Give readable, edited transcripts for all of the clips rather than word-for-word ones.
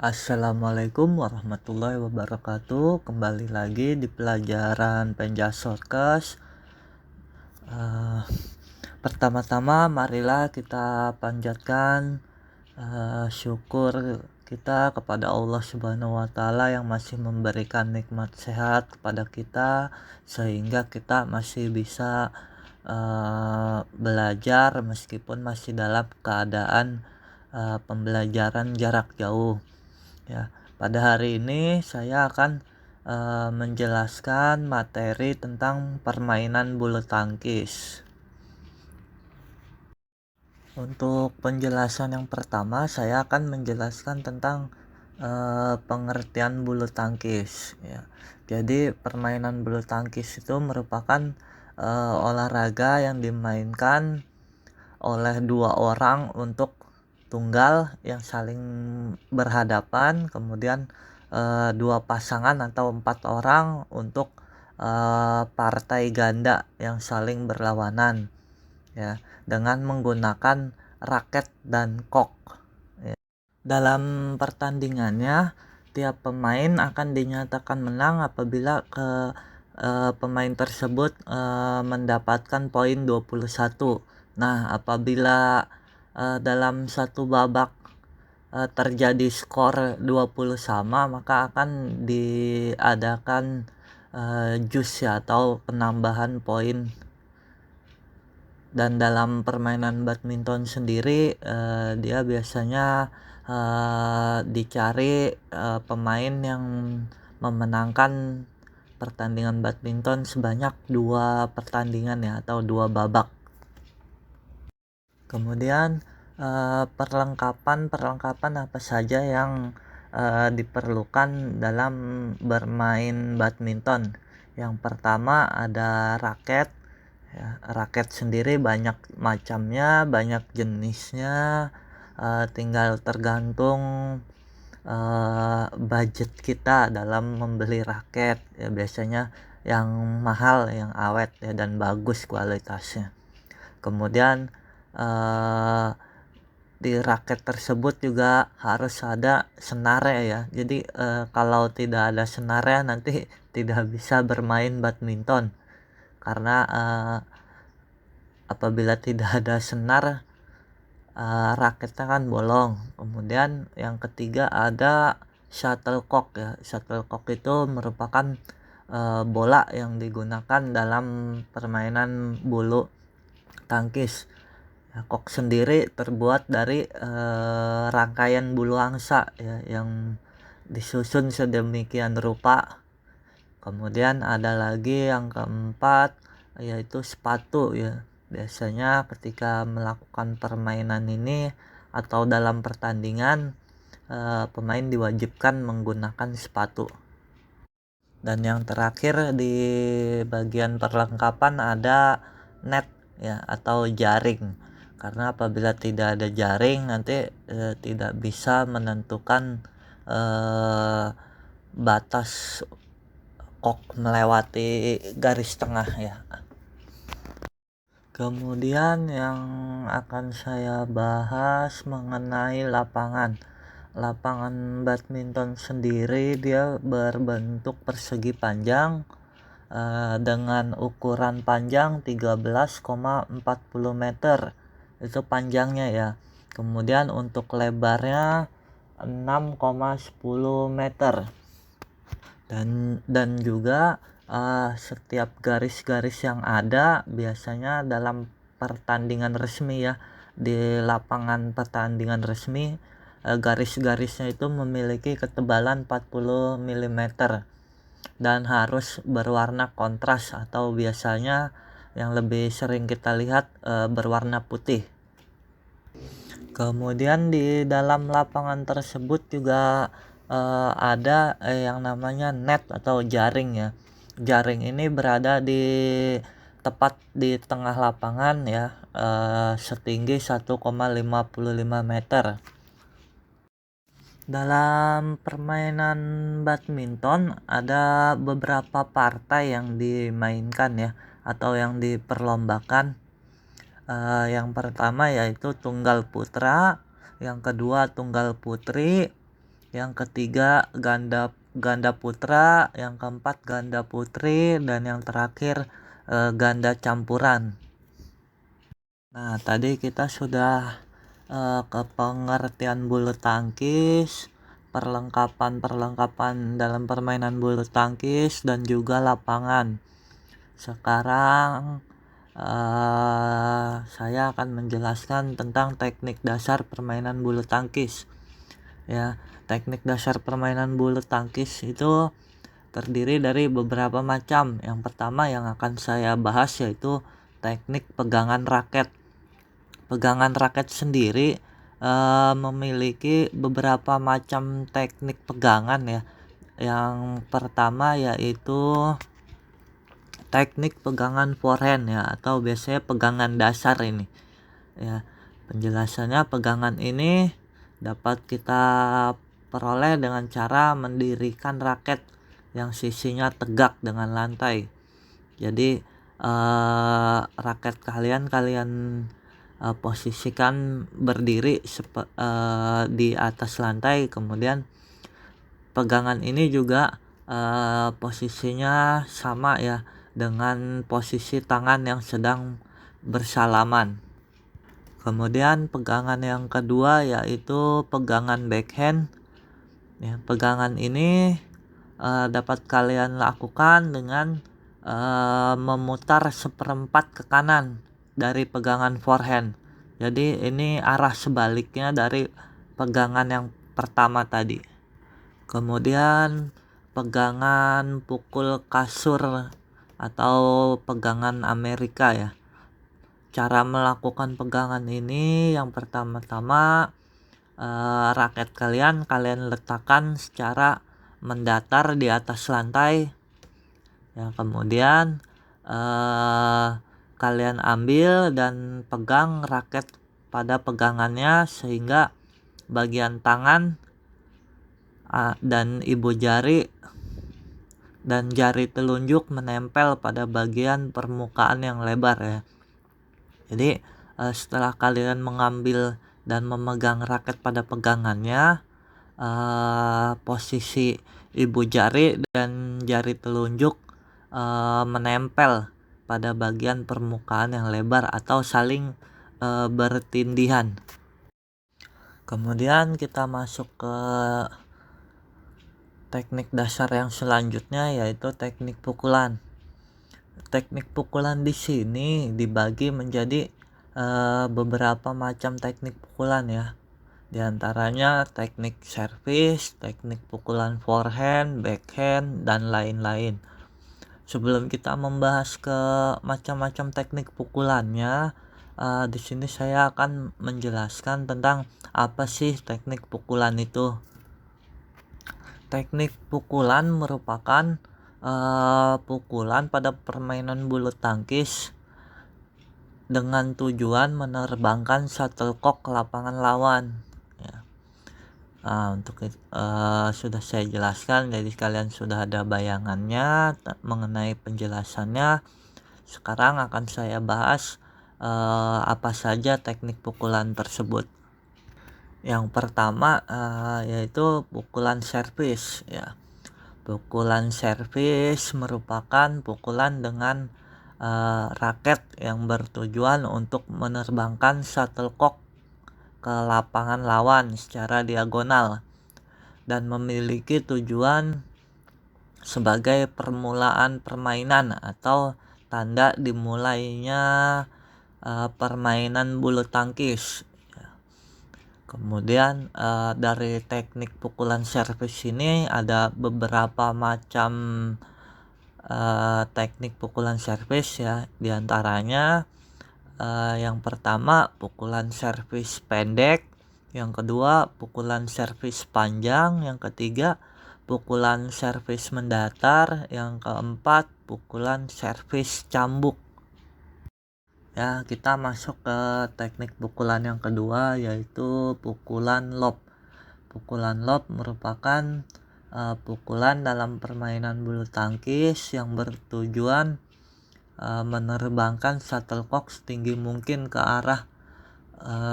Assalamualaikum warahmatullahi wabarakatuh. Kembali lagi di pelajaran Penjasorkes. Pertama-tama marilah kita panjatkan syukur kita kepada Allah Subhanahu wa taala yang masih memberikan nikmat sehat kepada kita sehingga kita masih bisa belajar meskipun masih dalam keadaan pembelajaran jarak jauh. Ya, pada hari ini saya akan menjelaskan materi tentang permainan bulu tangkis. Untuk penjelasan yang pertama, saya akan menjelaskan tentang pengertian bulu tangkis. Ya, jadi permainan bulu tangkis itu merupakan olahraga yang dimainkan oleh dua orang untuk tunggal yang saling berhadapan, kemudian dua pasangan atau 4 orang untuk partai ganda yang saling berlawanan, ya, dengan menggunakan raket dan kok. Ya. Dalam pertandingannya, tiap pemain akan dinyatakan menang apabila pemain tersebut mendapatkan poin 21. Nah, apabila dalam satu babak terjadi skor 20 sama, maka akan diadakan jus ya, atau penambahan poin. Dan dalam permainan badminton sendiri dia biasanya dicari pemain yang memenangkan pertandingan badminton sebanyak 2 pertandingan ya, atau 2 babak. Kemudian perlengkapan apa saja yang diperlukan dalam bermain badminton. Yang pertama ada raket. Ya, raket sendiri banyak macamnya, banyak jenisnya, tinggal tergantung budget kita dalam membeli raket. Ya, biasanya yang mahal, yang awet ya, dan bagus kualitasnya. Kemudian di raket tersebut juga harus ada senarnya ya. Jadi kalau tidak ada senarnya nanti tidak bisa bermain badminton, karena apabila tidak ada senar raketnya kan bolong. Kemudian yang ketiga ada shuttlecock ya. Shuttlecock itu merupakan bola yang digunakan dalam permainan bulu tangkis. Ya, kok sendiri terbuat dari rangkaian bulu angsa ya, yang disusun sedemikian rupa. Kemudian ada lagi yang keempat, yaitu sepatu ya. Biasanya ketika melakukan permainan ini atau dalam pertandingan, pemain diwajibkan menggunakan sepatu. Dan yang terakhir di bagian perlengkapan ada net ya, atau jaring. Karena apabila tidak ada jaring nanti tidak bisa menentukan batas kok melewati garis tengah ya. Kemudian yang akan saya bahas mengenai lapangan. Lapangan badminton sendiri dia berbentuk persegi panjang dengan ukuran panjang 13,40 meter. Itu panjangnya ya. Kemudian untuk lebarnya 6,10 meter. Dan juga setiap garis-garis yang ada biasanya dalam pertandingan resmi ya, di lapangan pertandingan resmi, garis-garisnya itu memiliki ketebalan 40 mm dan harus berwarna kontras, atau biasanya yang lebih sering kita lihat berwarna putih. Kemudian di dalam lapangan tersebut juga ada yang namanya net atau jaring ya. Jaring ini berada tepat di tengah lapangan ya, setinggi 1,55 meter. Dalam permainan badminton ada beberapa partai yang dimainkan ya, atau yang diperlombakan. Yang pertama yaitu tunggal putra, yang kedua tunggal putri, yang ketiga ganda ganda putra, yang keempat ganda putri, dan yang terakhir ganda campuran. Nah, tadi kita sudah ke pengertian bulu tangkis, perlengkapan dalam permainan bulu tangkis, dan juga lapangan. Sekarang saya akan menjelaskan tentang teknik dasar permainan bulu tangkis. Ya, teknik dasar permainan bulu tangkis itu terdiri dari beberapa macam. Yang pertama yang akan saya bahas yaitu teknik pegangan raket. Pegangan raket sendiri memiliki beberapa macam teknik pegangan ya. Yang pertama yaitu teknik pegangan forehand ya, atau biasanya pegangan dasar ini. Ya, penjelasannya pegangan ini dapat kita peroleh dengan cara mendirikan raket yang sisinya tegak dengan lantai. Jadi raket kalian posisikan berdiri di atas lantai, kemudian pegangan ini juga posisinya sama ya dengan posisi tangan yang sedang bersalaman. Kemudian pegangan yang kedua yaitu pegangan backhand. Ya, pegangan ini dapat kalian lakukan dengan memutar seperempat ke kanan dari pegangan forehand. Jadi ini arah sebaliknya dari pegangan yang pertama tadi. Kemudian pegangan pukul kasur atau pegangan Amerika ya. Cara melakukan pegangan ini yang pertama-tama raket kalian letakkan secara mendatar di atas lantai. Ya, kemudian kalian ambil dan pegang raket pada pegangannya sehingga bagian tangan dan ibu jari dan jari telunjuk menempel pada bagian permukaan yang lebar ya. Jadi setelah kalian mengambil dan memegang raket pada pegangannya, posisi ibu jari dan jari telunjuk menempel pada bagian permukaan yang lebar atau saling bertindihan. Kemudian kita masuk ke teknik dasar yang selanjutnya yaitu teknik pukulan. Teknik pukulan di sini dibagi menjadi beberapa macam teknik pukulan ya. Di antaranya teknik servis, teknik pukulan forehand, backhand, dan lain-lain. Sebelum kita membahas ke macam-macam teknik pukulannya, di sini saya akan menjelaskan tentang apa sih teknik pukulan itu. Teknik pukulan merupakan pukulan pada permainan bulu tangkis dengan tujuan menerbangkan shuttlecock ke lapangan lawan. Ya. Untuk sudah saya jelaskan, jadi kalian sudah ada bayangannya mengenai penjelasannya. Sekarang akan saya bahas apa saja teknik pukulan tersebut. Yang pertama yaitu pukulan servis ya. Pukulan servis merupakan pukulan dengan raket yang bertujuan untuk menerbangkan shuttlecock ke lapangan lawan secara diagonal dan memiliki tujuan sebagai permulaan permainan atau tanda dimulainya permainan bulu tangkis. Kemudian dari teknik pukulan servis ini ada beberapa macam teknik pukulan servis ya. Di antaranya yang pertama pukulan servis pendek, yang kedua pukulan servis panjang, yang ketiga pukulan servis mendatar, yang keempat pukulan servis cambuk. Ya, kita masuk ke teknik pukulan yang kedua yaitu pukulan lob. Pukulan lob merupakan pukulan dalam permainan bulu tangkis yang bertujuan menerbangkan shuttlecock setinggi mungkin ke arah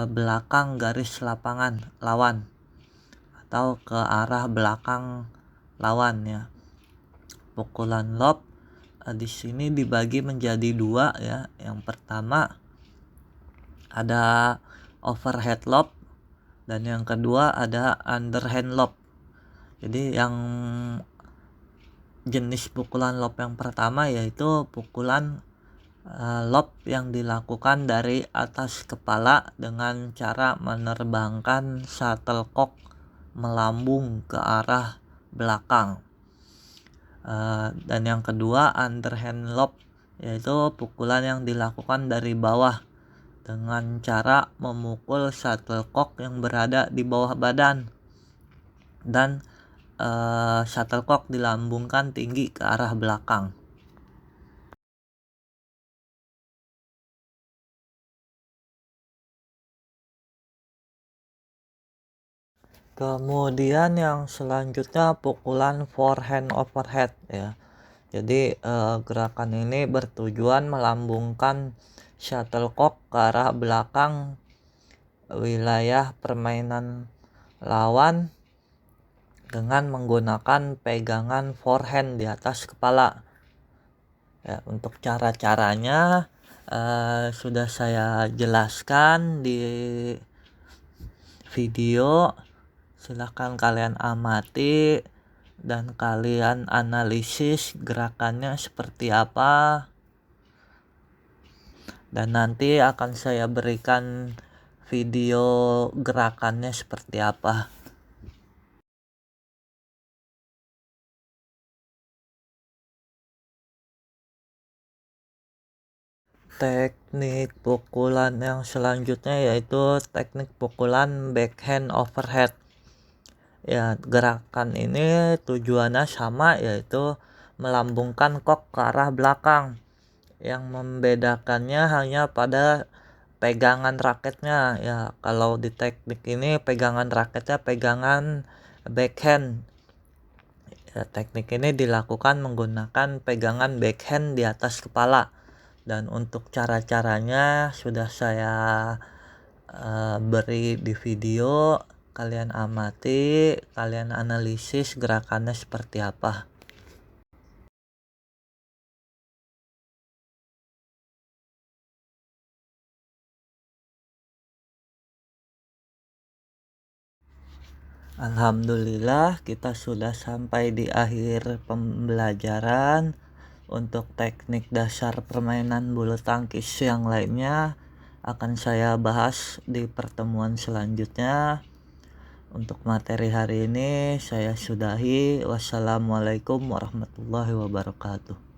belakang garis lapangan lawan atau ke arah belakang lawan ya. Pukulan lob di sini dibagi menjadi dua ya. Yang pertama ada overhead lob dan yang kedua ada underhand lob. Jadi yang jenis pukulan lob yang pertama yaitu pukulan lob yang dilakukan dari atas kepala dengan cara menerbangkan shuttlecock melambung ke arah belakang. Dan yang kedua underhand lob, yaitu pukulan yang dilakukan dari bawah dengan cara memukul shuttlecock yang berada di bawah badan dan shuttlecock dilambungkan tinggi ke arah belakang. Kemudian yang selanjutnya pukulan forehand overhead ya. Jadi gerakan ini bertujuan melambungkan shuttlecock ke arah belakang wilayah permainan lawan dengan menggunakan pegangan forehand di atas kepala. Ya, untuk cara-caranya sudah saya jelaskan di video. Silahkan kalian amati dan kalian analisis gerakannya seperti apa, dan nanti akan saya berikan video gerakannya seperti apa. Teknik pukulan yang selanjutnya yaitu teknik pukulan backhand overhead. Ya, gerakan ini tujuannya sama, yaitu melambungkan kok ke arah belakang. Yang membedakannya hanya pada pegangan raketnya ya. Kalau di teknik ini pegangan raketnya pegangan backhand. Ya, teknik ini dilakukan menggunakan pegangan backhand di atas kepala. Dan untuk cara-caranya sudah saya beri di video. Kalian amati, kalian analisis gerakannya seperti apa. Alhamdulillah, kita sudah sampai di akhir pembelajaran. Untuk teknik dasar permainan bulu tangkis yang lainnya akan saya bahas di pertemuan selanjutnya. Untuk materi hari ini saya sudahi. Wassalamualaikum warahmatullahi wabarakatuh.